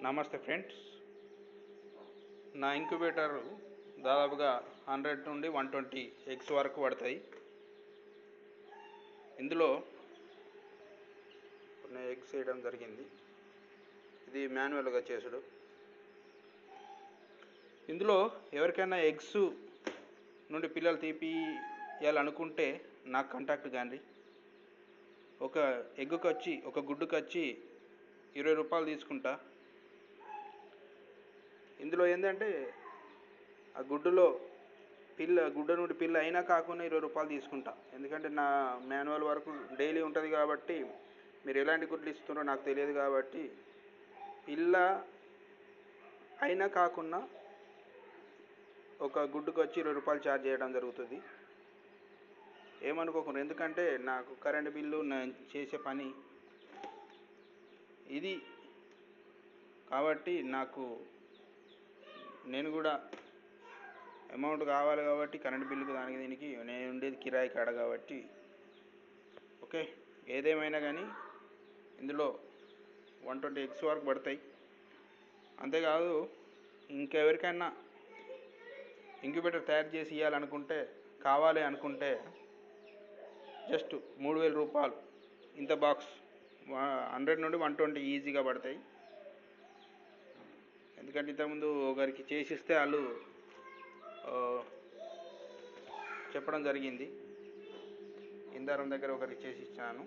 నమస్తే ఫ్రెండ్స్. నా ఇంక్యుబేటర్ దాదాపుగా 100 నుండి 120 ఎగ్స్ వరకు పడతాయి. ఇందులో కొన్ని ఎగ్స్ వేయడం జరిగింది. ఇది మాన్యువల్గా చేసుడు. ఇందులో ఎవరికైనా ఎగ్స్ నుండి పిల్లలు తీపియాలనుకుంటే నాకు కాంటాక్ట్ కాండి. ఒక ఎగ్గుకి వచ్చి ఒక గుడ్డుకి వచ్చి 20 రూపాయలు తీసుకుంటా. ఇందులో ఏంటంటే ఆ గుడ్డు నుండి పిల్ల అయినా కాకుండా 20 రూపాయలు తీసుకుంటా. ఎందుకంటే నా మాన్యువల్ వరకు డైలీ ఉంటుంది కాబట్టి మీరు ఎలాంటి గుడ్లు ఇస్తున్నారో నాకు తెలియదు కాబట్టి పిల్ల అయినా కాకుండా ఒక గుడ్డుకు వచ్చి 20 రూపాయలు ఛార్జ్ చేయడం జరుగుతుంది. ఏమనుకోకుండా, ఎందుకంటే నాకు కరెంటు బిల్లు, నేను చేసే పని ఇది కాబట్టి నేను కూడా అమౌంట్ కావాలి కాబట్టి కరెంటు బిల్లుకు దానికి దీనికి నేను ఉండేది కిరాయి కాడ కాబట్టి ఓకే. ఏదేమైనా కానీ ఇందులో 120 ఎగ్స్ వరకు పడతాయి. అంతేకాదు, ఇంకెవరికైనా ఇంక్యుబేటర్ తయారు చేసి కావాలి అనుకుంటే జస్ట్ 3000 రూపాయలు ఇంత బాక్స్ 100 నుండి 120 ఈజీగా పడతాయి. ఎందుకంటే ఇంతకుముందు ఒకరికి చేసిస్తే వాళ్ళు చెప్పడం జరిగింది. ఇందారం దగ్గర ఒకరికి చేసి ఇచ్చాను.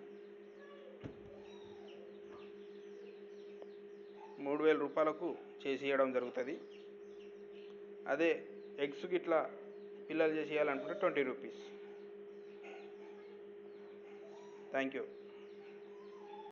3000 రూపాయలకు చేసి ఇవ్వడం జరుగుతుంది. అదే ఎగ్స్కి ఇట్లా పిల్లలు చేసి ఇవ్వాలనుకుంటే 20 రూపీస్. Thank you.